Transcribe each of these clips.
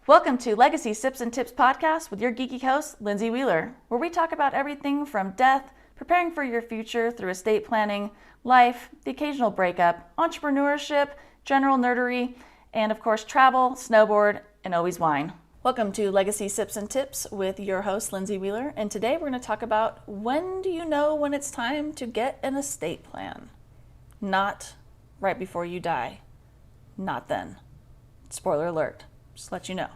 Welcome to Legacy Sips and Tips podcast with your geeky host, Lindsay Wheeler, where we talk about everything from death, preparing for your future through estate planning, life, the occasional breakup, entrepreneurship, general nerdery, and of course travel, snowboard, and always wine. Welcome to Legacy Sips and Tips with your host, Lindsay Wheeler, and today we're going to talk about when do you know when it's time to get an estate plan? Not right before you die. Not then. Spoiler alert. Just let you know.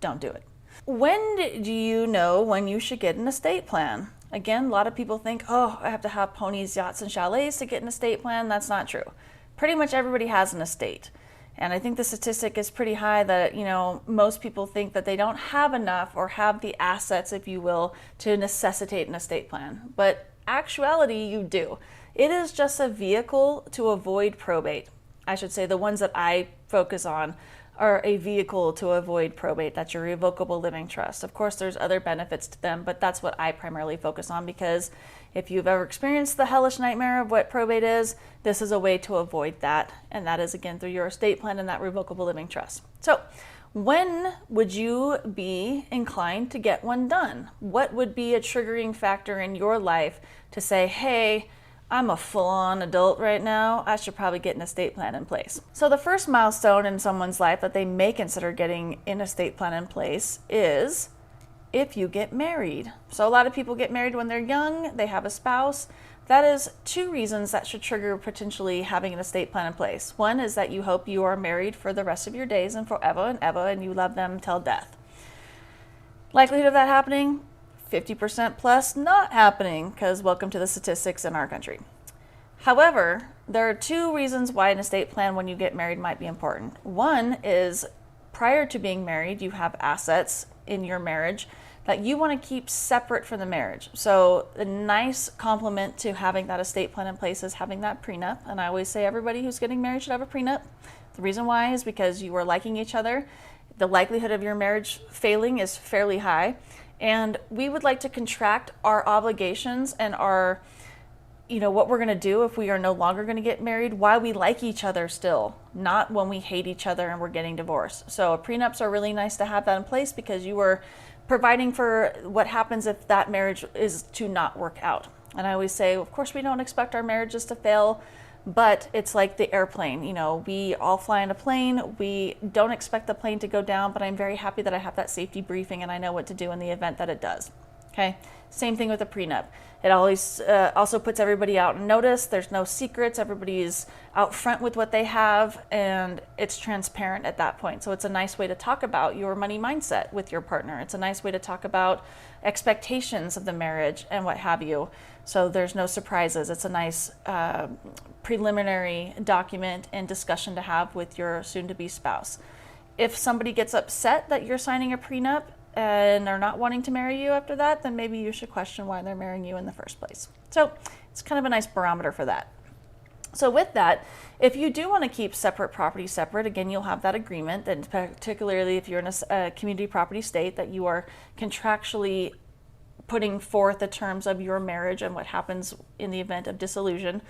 Don't do it. When do you know when you should get an estate plan? Again, a lot of people think, oh, I have to have ponies, yachts, and chalets to get an estate plan. That's not true. Pretty much everybody has an estate. And I think the statistic is pretty high that, most people think that they don't have enough or have the assets, if you will, to necessitate an estate plan. But actuality, you do. It is just a vehicle to avoid probate. I should say the ones that I focus on are a vehicle to avoid probate. That's your revocable living trust. Of course, there's other benefits to them, but that's what I primarily focus on because if you've ever experienced the hellish nightmare of what probate is, this is a way to avoid that. And that is, again, through your estate plan and that revocable living trust. So when would you be inclined to get one done? What would be a triggering factor in your life to say, hey, I'm a full-on adult right now, I should probably get an estate plan in place. So the first milestone in someone's life that they may consider getting an estate plan in place is if you get married. So a lot of people get married when they're young, they have a spouse. That is two reasons that should trigger potentially having an estate plan in place. One is that you hope you are married for the rest of your days and forever and ever, and you love them till death. Likelihood of that happening? 50% plus not happening, because welcome to the statistics in our country. However, there are two reasons why an estate plan when you get married might be important. One is prior to being married, you have assets in your marriage that you want to keep separate from the marriage. So a nice complement to having that estate plan in place is having that prenup. And I always say everybody who's getting married should have a prenup. The reason why is because you are liking each other. The likelihood of your marriage failing is fairly high. And we would like to contract our obligations and our, what we're going to do if we are no longer going to get married while we like each other still, not when we hate each other and we're getting divorced. So prenups are really nice to have that in place because you are providing for what happens if that marriage is to not work out. And I always say, of course, we don't expect our marriages to fail, but it's like the airplane. We all fly in a plane. We don't expect the plane to go down, but I'm very happy that I have that safety briefing and I know what to do in the event that it does. Okay. Same thing with a prenup. It always also puts everybody out in notice. There's no secrets. Everybody's out front with what they have, and it's transparent at that point. So it's a nice way to talk about your money mindset with your partner. It's a nice way to talk about expectations of the marriage and what have you. So there's no surprises. It's a nice preliminary document and discussion to have with your soon-to-be spouse. If somebody gets upset that you're signing a prenup and are not wanting to marry you after that, then maybe you should question why they're marrying you in the first place. So it's kind of a nice barometer for that. So with that, if you do want to keep separate property separate, again, you'll have that agreement, and particularly if you're in a community property state, that you are contractually putting forth the terms of your marriage and what happens in the event of dissolution.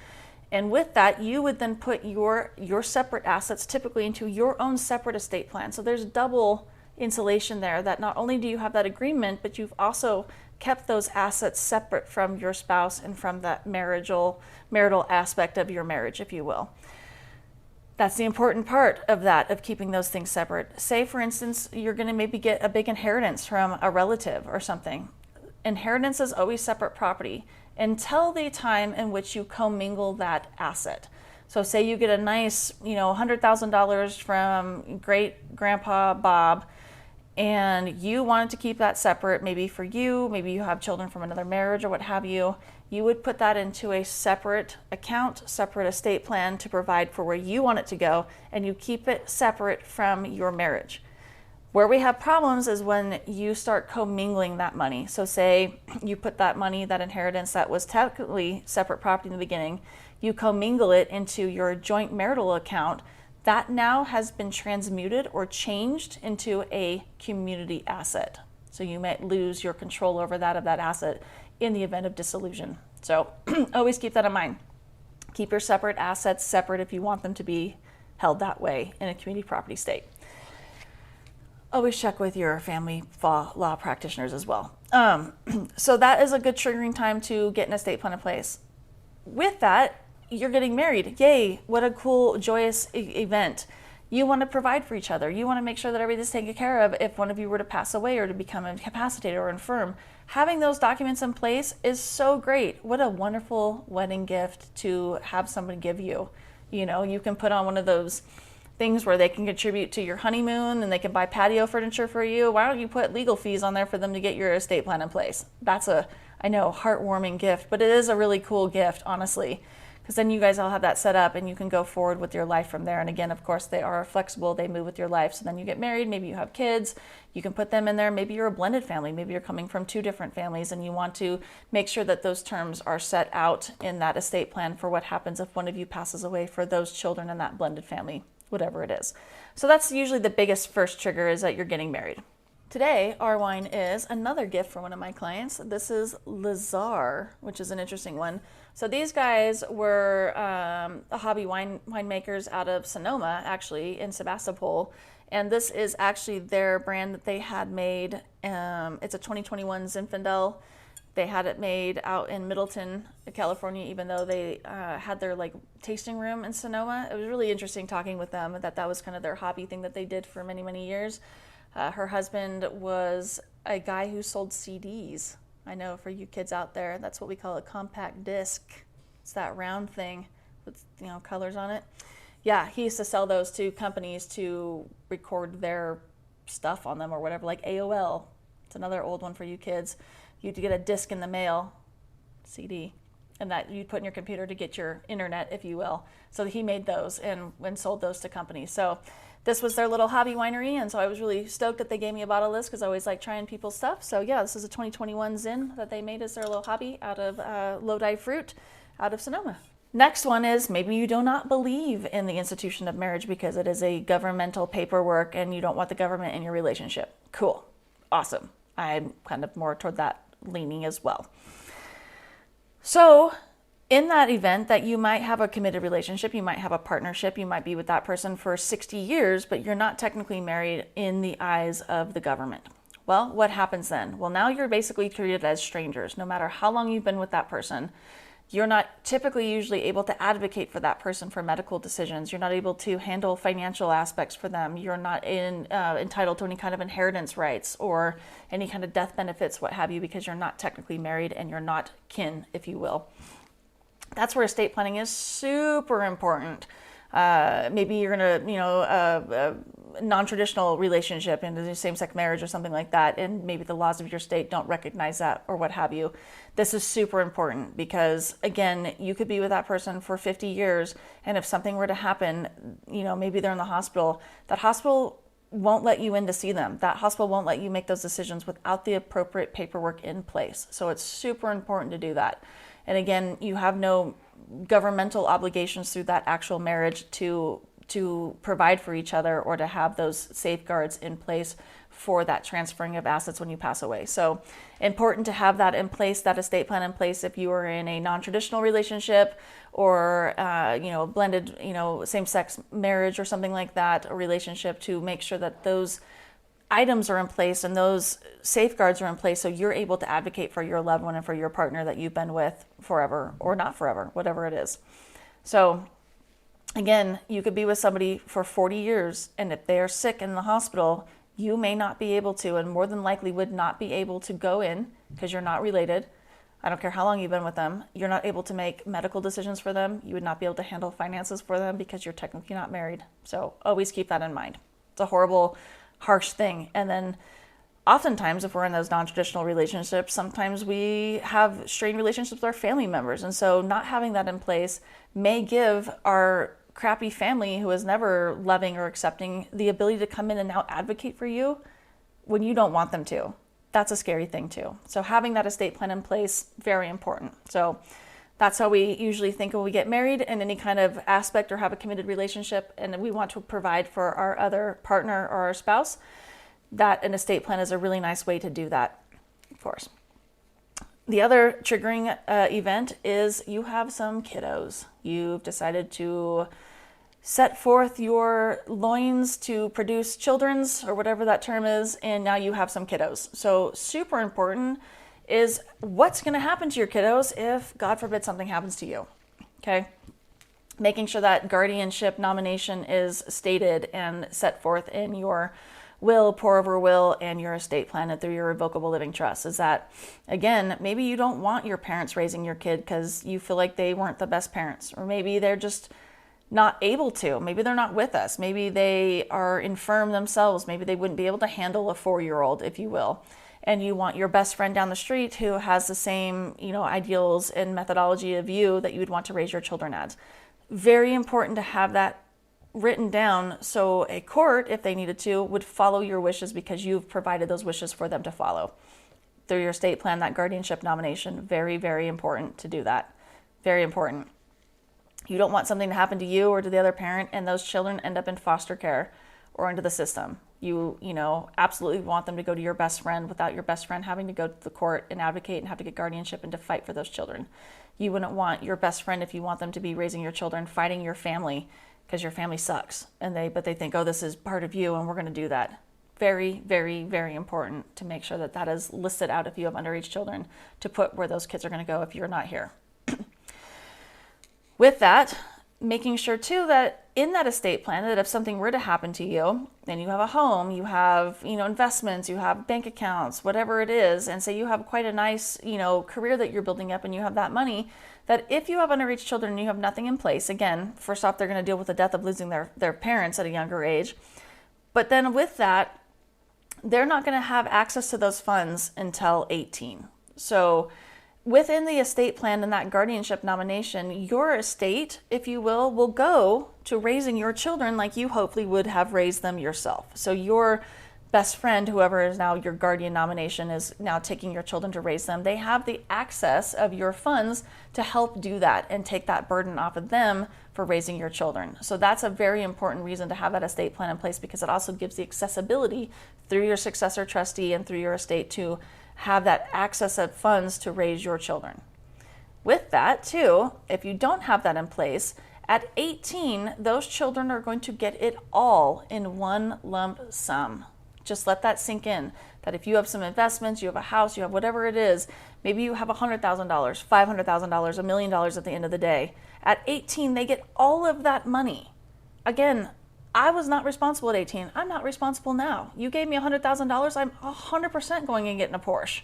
And with that, you would then put your separate assets typically into your own separate estate plan. So there's double insulation there, that not only do you have that agreement, but you've also kept those assets separate from your spouse and from that marital aspect of your marriage, if you will. That's the important part of that, of keeping those things separate. Say, for instance, you're going to maybe get a big inheritance from a relative or something. Inheritance is always separate property until the time in which you commingle that asset. So say you get a nice, $100,000 from great grandpa Bob, and you wanted to keep that separate, maybe for you, maybe you have children from another marriage or what have you, you would put that into a separate account, separate estate plan to provide for where you want it to go, and you keep it separate from your marriage. Where we have problems is when you start commingling that money. So say you put that money, that inheritance that was technically separate property in the beginning, you commingle it into your joint marital account, that now has been transmuted or changed into a community asset. So you might lose your control over that asset in the event of dissolution. So always keep that in mind. Keep your separate assets separate if you want them to be held that way in a community property state. Always check with your family law practitioners as well. So that is a good triggering time to get an estate plan in place. With that, you're getting married. Yay, what a cool, joyous event. You want to provide for each other. You want to make sure that everything's taken care of if one of you were to pass away or to become incapacitated or infirm. Having those documents in place is so great. What a wonderful wedding gift to have somebody give you. You know, you can put on one of those things where they can contribute to your honeymoon and they can buy patio furniture for you. Why don't you put legal fees on there for them to get your estate plan in place? That's I know, heartwarming gift, but it is a really cool gift, honestly, because then you guys all have that set up and you can go forward with your life from there. And again, of course, they are flexible. They move with your life. So then you get married. Maybe you have kids. You can put them in there. Maybe you're a blended family. Maybe you're coming from 2 different families and you want to make sure that those terms are set out in that estate plan for what happens if one of you passes away for those children in that blended family, whatever it is. So that's usually the biggest first trigger, is that you're getting married. Today, our wine is another gift for one of my clients. This is Lazar, which is an interesting one. So these guys were hobby winemakers out of Sonoma, actually, in Sebastopol. And this is actually their brand that they had made. It's a 2021 Zinfandel. They had it made out in Middleton, California, even though they had their tasting room in Sonoma. It was really interesting talking with them that was kind of their hobby thing that they did for many, many years. Her husband was a guy who sold CDs. I know for you kids out there, that's what we call a compact disc. It's that round thing with colors on it. Yeah, he used to sell those to companies to record their stuff on them or whatever, like AOL. It's another old one for you kids. You'd get a disc in the mail, CD, and that you'd put in your computer to get your internet, if you will. So he made those and sold those to companies. So this was their little hobby winery, and so I was really stoked that they gave me a bottle of this because I always like trying people's stuff. So yeah, this is a 2021 Zin that they made as their little hobby out of Lodi fruit out of Sonoma. Next one is, maybe you do not believe in the institution of marriage because it is a governmental paperwork and you don't want the government in your relationship. Cool. Awesome. I'm kind of more toward that leaning as well. So in that event that you might have a committed relationship, you might have a partnership, you might be with that person for 60 years, but you're not technically married in the eyes of the government. Well, what happens then? Well, now you're basically treated as strangers. No matter how long you've been with that person, you're not typically usually able to advocate for that person for medical decisions. You're not able to handle financial aspects for them. You're not entitled to any kind of inheritance rights or any kind of death benefits, what have you, because you're not technically married and you're not kin, if you will. That's where estate planning is super important. Maybe you're in a non-traditional relationship in a same-sex marriage or something like that, and maybe the laws of your state don't recognize that or what have you. This is super important because, again, you could be with that person for 50 years, and if something were to happen, maybe they're in the hospital, that hospital won't let you in to see them. That hospital won't let you make those decisions without the appropriate paperwork in place. So it's super important to do that. And again, you have no governmental obligations through that actual marriage to provide for each other or to have those safeguards in place for that transferring of assets when you pass away. So important to have that in place, that estate plan in place if you are in a non-traditional relationship or a blended, same-sex marriage or something like that, a relationship, to make sure that those items are in place and those safeguards are in place so you're able to advocate for your loved one and for your partner that you've been with forever or not forever, whatever it is. So again, you could be with somebody for 40 years, and if they are sick in the hospital, you may not be able to, and more than likely would not be able to go in because you're not related. I don't care how long you've been with them. You're not able to make medical decisions for them. You would not be able to handle finances for them because you're technically not married. So always keep that in mind. It's a horrible, harsh thing. And then oftentimes, if we're in those non-traditional relationships, sometimes we have strained relationships with our family members. And so not having that in place may give our crappy family who is never loving or accepting the ability to come in and now advocate for you when you don't want them to. That's a scary thing too. So having that estate plan in place, very important. So that's how we usually think when we get married in any kind of aspect or have a committed relationship and we want to provide for our other partner or our spouse, that an estate plan is a really nice way to do that, of course. The other triggering event is you have some kiddos. You've decided to set forth your loins to produce children's, or whatever that term is, and now you have some kiddos. So super important is what's going to happen to your kiddos if, God forbid, something happens to you. Okay? Making sure that guardianship nomination is stated and set forth in your will, pour over will, and your estate plan and through your revocable living trust. Is that, again, maybe you don't want your parents raising your kid because you feel like they weren't the best parents, or maybe they're just not able to. Maybe they're not with us. Maybe they are infirm themselves. Maybe they wouldn't be able to handle a 4-year-old, if you will. And you want your best friend down the street who has the same, ideals and methodology of you that you would want to raise your children as. Very important to have that written down so a court, if they needed to, would follow your wishes because you've provided those wishes for them to follow. Through your estate plan, that guardianship nomination, very, very important to do that. Very important. You don't want something to happen to you or to the other parent and those children end up in foster care or into the system. You absolutely want them to go to your best friend without your best friend having to go to the court and advocate and have to get guardianship and to fight for those children. You wouldn't want your best friend, if you want them to be raising your children, fighting your family because your family sucks, but they think, oh, this is part of you and we're going to do that. Very, very, very important to make sure that that is listed out if you have underage children, to put where those kids are going to go if you're not here. With that, making sure too that in that estate plan, that if something were to happen to you, and you have a home, you have, investments, you have bank accounts, whatever it is, and say you have quite a nice, career that you're building up and you have that money, that if you have underage children and you have nothing in place, again, first off, they're going to deal with the death of losing their parents at a younger age. But then with that, they're not going to have access to those funds until 18. So within the estate plan and that guardianship nomination, your estate, if you will go to raising your children like you hopefully would have raised them yourself. So your best friend, whoever is now your guardian nomination, is now taking your children to raise them. They have the access of your funds to help do that and take that burden off of them for raising your children. So that's a very important reason to have that estate plan in place, because it also gives the accessibility through your successor trustee and through your estate to have that access of funds to raise your children. With that too, if you don't have that in place, at 18, those children are going to get it all in one lump sum. Just let that sink in, that if you have some investments, you have a house, you have whatever it is, maybe you have $100,000, $500,000, $1 million at the end of the day. At 18, they get all of that money. Again, I was not responsible at 18. I'm not responsible now. You gave me $100,000. I'm 100% going and getting a Porsche.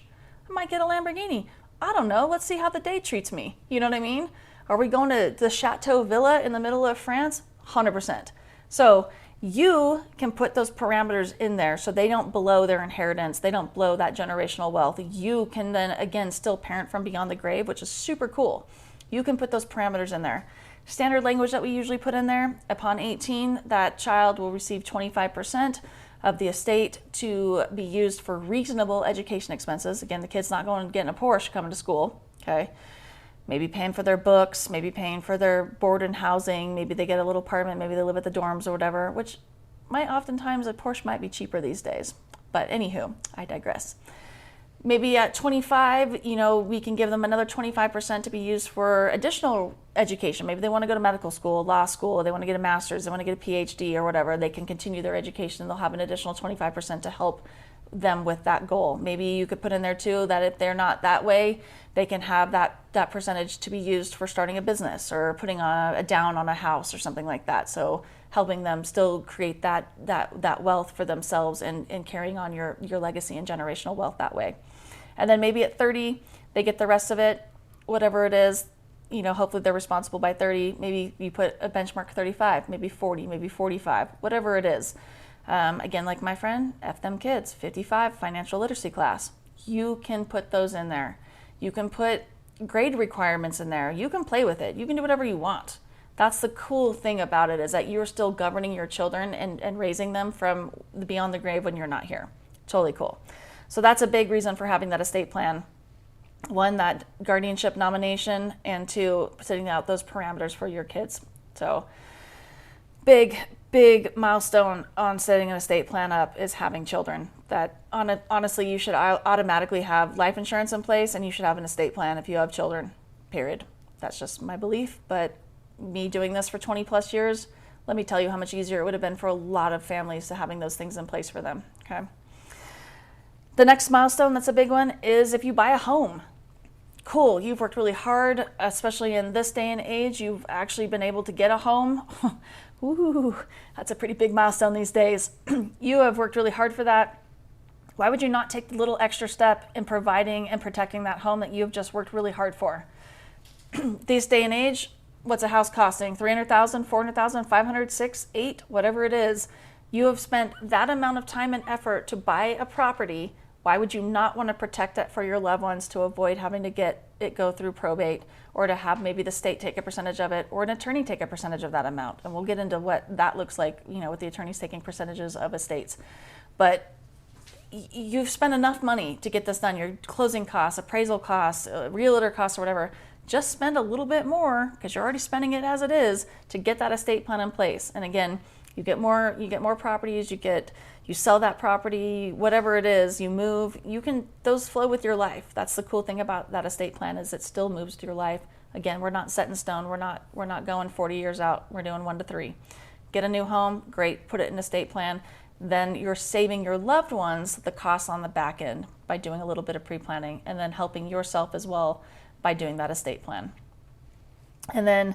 I might get a Lamborghini. I don't know. Let's see how the day treats me. You know what I mean? Are we going to the Chateau Villa in the middle of France? 100%. So you can put those parameters in there so they don't blow their inheritance. They don't blow that generational wealth. You can then, again, still parent from beyond the grave, which is super cool. You can put those parameters in there. Standard language that we usually put in there, upon 18, that child will receive 25% of the estate to be used for reasonable education expenses. Again, the kid's not going and getting a Porsche coming to school, okay? Maybe paying for their books, maybe paying for their board and housing, maybe they get a little apartment, maybe they live at the dorms or whatever, which might oftentimes, a Porsche might be cheaper these days. But anywho, I digress. Maybe at 25, we can give them another 25% to be used for additional education. Maybe they want to go to medical school, law school, they want to get a master's, they want to get a PhD or whatever. They can continue their education. They'll have an additional 25% to help them with that goal. Maybe you could put in there too that if they're not that way, they can have that percentage to be used for starting a business or putting a down on a house or something like that. So helping them still create that wealth for themselves and carrying on your legacy and generational wealth that way. And then maybe at 30, they get the rest of it, whatever it is, hopefully they're responsible by 30. Maybe you put a benchmark 35, maybe 40, maybe 45, whatever it is. Again, like my friend, F them kids, 55, financial literacy class. You can put those in there. You can put grade requirements in there. You can play with it. You can do whatever you want. That's the cool thing about it, is that you're still governing your children and raising them from beyond the grave when you're not here. Totally cool. So that's a big reason for having that estate plan. One, that guardianship nomination, and two, setting out those parameters for your kids. So big big milestone on setting an estate plan up is having children. Honestly, you should automatically have life insurance in place, and you should have an estate plan if you have children, period. That's just my belief, but me doing this for 20 plus years, let me tell you how much easier it would have been for a lot of families to having those things in place for them, okay? The next milestone that's a big one is if you buy a home. Cool, you've worked really hard, especially in this day and age, you've actually been able to get a home. Ooh, that's a pretty big milestone these days. You have worked really hard for that. Why would you not take the little extra step in providing and protecting that home that you've just worked really hard for? This day and age, what's a house costing? $300,000, $400,000, $500,000, $600,000, $800,000, whatever it is. You have spent that amount of time and effort to buy a property. Why would you not want to protect it for your loved ones to avoid having to get it go through probate, or to have maybe the state take a percentage of it, or an attorney take a percentage of that amount? And we'll get into what that looks like, with the attorneys taking percentages of estates. But you've spent enough money to get this done. Your closing costs, appraisal costs, realtor costs, or whatever. Just spend a little bit more, because you're already spending it as it is, to get that estate plan in place. And again, you get more properties, you sell that property, whatever it is, you move, those flow with your life. That's the cool thing about that estate plan, is it still moves to your life. Again, we're not set in stone. We're not going 40 years out. We're doing 1 to 3. Get a new home, great, put it in estate plan. Then you're saving your loved ones the costs on the back end by doing a little bit of pre-planning, and then helping yourself as well by doing that estate plan. And then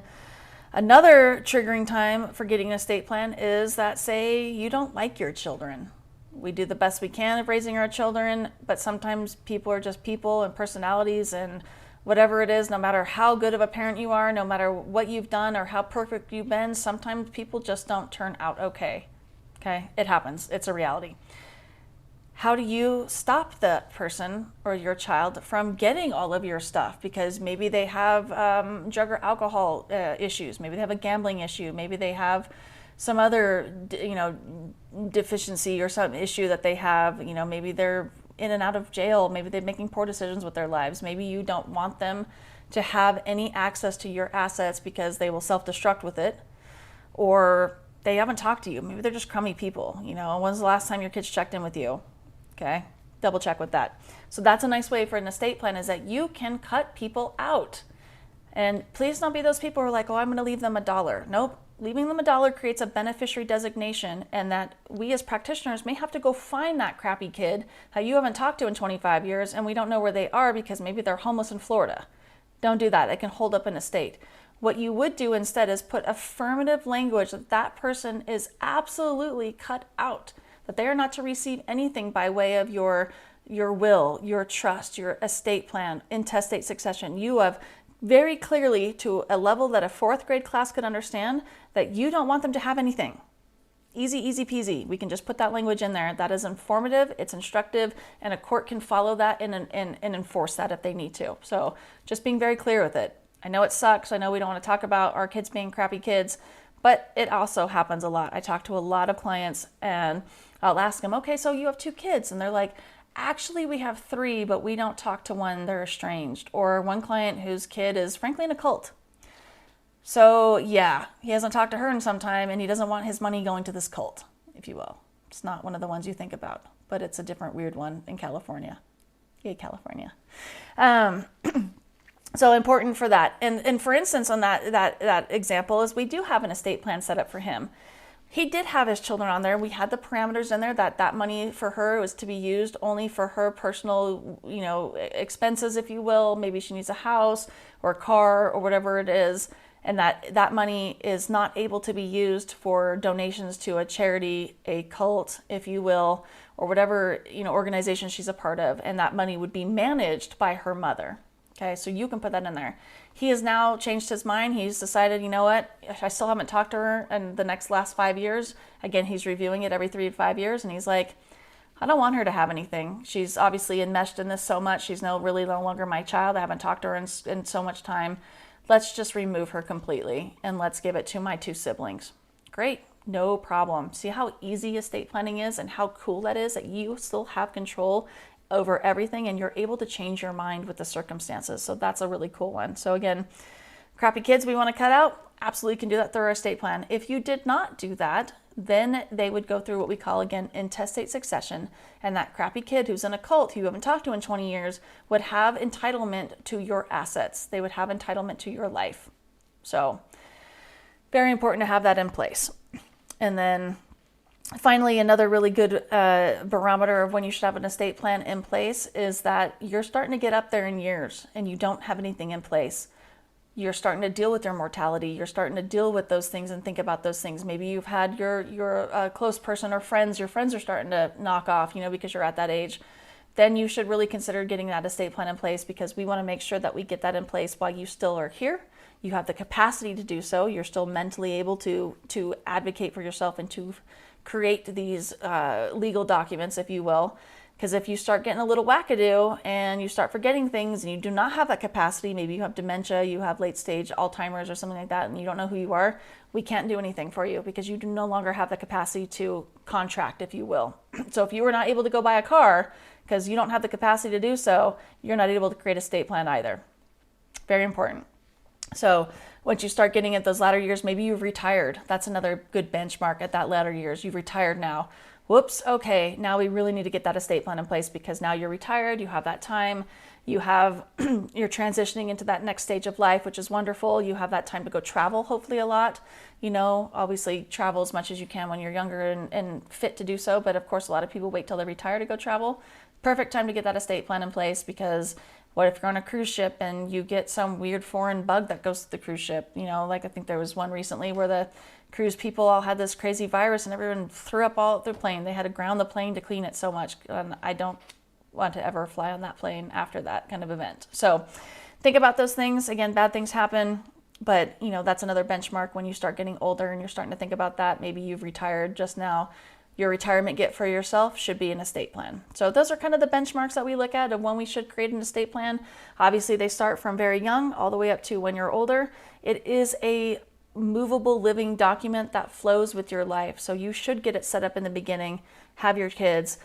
another triggering time for getting an estate plan is that, say you don't like your children. We do the best we can of raising our children, but sometimes people are just people and personalities, and whatever it is, no matter how good of a parent you are, no matter what you've done or how perfect you've been, sometimes people just don't turn out okay. Okay, it happens. It's a reality. How do you stop that person or your child from getting all of your stuff? Because maybe they have drug or alcohol issues. Maybe they have a gambling issue. Maybe they have some other, deficiency or some issue that they have. Maybe they're in and out of jail. Maybe they're making poor decisions with their lives. Maybe you don't want them to have any access to your assets because they will self-destruct with it, or they haven't talked to you. Maybe they're just crummy people. When's the last time your kids checked in with you? Okay, double check with that. So that's a nice way for an estate plan, is that you can cut people out. And please don't be those people who are like, oh, I'm going to leave them $1. Nope. Leaving them $1 creates a beneficiary designation, and that we as practitioners may have to go find that crappy kid that you haven't talked to in 25 years, and we don't know where they are because maybe they're homeless in Florida. Don't do that. It can hold up an estate. What you would do instead is put affirmative language that that person is absolutely cut out, that they are not to receive anything by way of your will, your trust, your estate plan, intestate succession. You have very clearly, to a level that a 4th grade class could understand, that you don't want them to have anything. Easy, easy peasy. We can just put that language in there. That is informative, it's instructive, and a court can follow that and enforce that if they need to. So just being very clear with it. I know it sucks. I know we don't want to talk about our kids being crappy kids, but it also happens a lot. I talk to a lot of clients, and I'll ask them, okay, so you have 2 kids. And they're like, actually, we have 3, but we don't talk to one. They're estranged. Or one client whose kid is frankly in a cult. So yeah, he hasn't talked to her in some time, and he doesn't want his money going to this cult, if you will. It's not one of the ones you think about, but it's a different weird one in California. Yay, California. So important for that. And for instance, on that example, is we do have an estate plan set up for him. He did have his children on there. We had the parameters in there that money for her was to be used only for her personal, expenses, if you will. Maybe she needs a house or a car or whatever it is. And that money is not able to be used for donations to a charity, a cult, if you will, or whatever, organization she's a part of. And that money would be managed by her mother. Okay, so you can put that in there. He has now changed his mind. He's decided, you know what, I still haven't talked to her in the last 5 years. Again, he's reviewing it every 3 to 5 years, and he's like, I don't want her to have anything. She's obviously enmeshed in this so much. She's no longer my child. I haven't talked to her in so much time. Let's just remove her completely, and let's give it to my 2 siblings. Great, no problem. See how easy estate planning is, and how cool that is, that you still have control over everything, and you're able to change your mind with the circumstances. So that's a really cool one. So again, crappy kids we want to cut out, absolutely can do that through our estate plan. If you did not do that, Then they would go through what we call, again, intestate succession. And that crappy kid who's in a cult who you haven't talked to in 20 years would have entitlement to your assets. They would have entitlement to your life. So very important to have that in place. And then finally, another really good barometer of when you should have an estate plan in place is that you're starting to get up there in years and you don't have anything in place. You're starting to deal with your mortality. You're starting to deal with those things and think about those things. Maybe you've had your close person or friends. Your friends are starting to knock off, because you're at that age. Then you should really consider getting that estate plan in place, because we want to make sure that we get that in place while you still are here. You have the capacity to do so. You're still mentally able to advocate for yourself and to create these legal documents, if you will. Because if you start getting a little wackadoo and you start forgetting things and you do not have that capacity, maybe you have dementia, you have late stage Alzheimer's or something like that, and you don't know who you are, we can't do anything for you because you do no longer have the capacity to contract, if you will. So if you were not able to go buy a car because you don't have the capacity to do so, you're not able to create a estate plan either. Very important. So once you start getting at those latter years, maybe you've retired. That's another good benchmark at that latter years. You've retired now. Whoops, okay, now we really need to get that estate plan in place because now you're retired, you have that time, you're transitioning into that next stage of life, which is wonderful. You have that time to go travel, hopefully a lot. Obviously travel as much as you can when you're younger and fit to do so, but of course a lot of people wait till they retire to go travel. Perfect time to get that estate plan in place, because what if you're on a cruise ship and you get some weird foreign bug that goes to the cruise ship? Like I think there was one recently where the cruise people all had this crazy virus and everyone threw up all their plane. They had to ground the plane to clean it so much. And I don't want to ever fly on that plane after that kind of event. So think about those things. Again, bad things happen, but that's another benchmark when you start getting older and you're starting to think about that. Maybe you've retired just now. Your retirement gift for yourself should be an estate plan. So those are kind of the benchmarks that we look at of when we should create an estate plan. Obviously, they start from very young all the way up to when you're older. It is a movable living document that flows with your life. So you should get it set up in the beginning, have your kids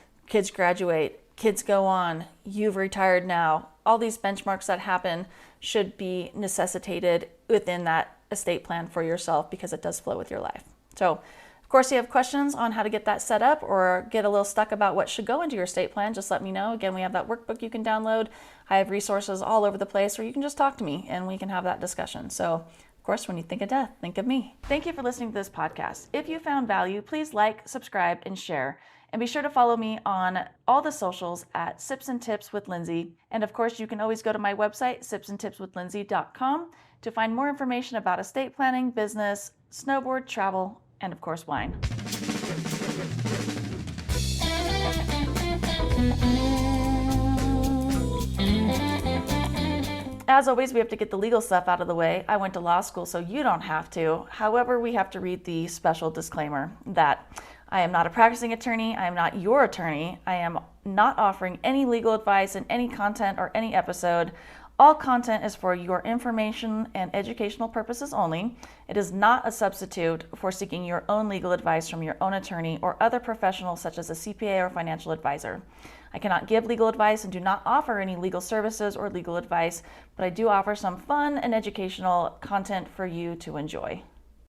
graduate, kids go on, you've retired now. All these benchmarks that happen should be necessitated within that estate plan for yourself because it does flow with your life. So of course, you have questions on how to get that set up or get a little stuck about what should go into your estate plan, just let me know. Again, we have that workbook you can download. I have resources all over the place, or you can just talk to me and we can have that discussion. So of course, when you think of death, think of me. Thank you for listening to this podcast. If you found value, please like, subscribe, and share. And be sure to follow me on all the socials at Sips and Tips with Lindsay. And of course, you can always go to my website, sipsandtipswithlindsay.com, to find more information about estate planning, business, snowboard, travel, and of course, wine. As always, we have to get the legal stuff out of the way. I went to law school, so you don't have to. However, we have to read the special disclaimer that I am not a practicing attorney. I am not your attorney. I am not offering any legal advice in any content or any episode. All content is for your information and educational purposes only. It is not a substitute for seeking your own legal advice from your own attorney or other professionals such as a CPA or financial advisor. I cannot give legal advice and do not offer any legal services or legal advice, but I do offer some fun and educational content for you to enjoy.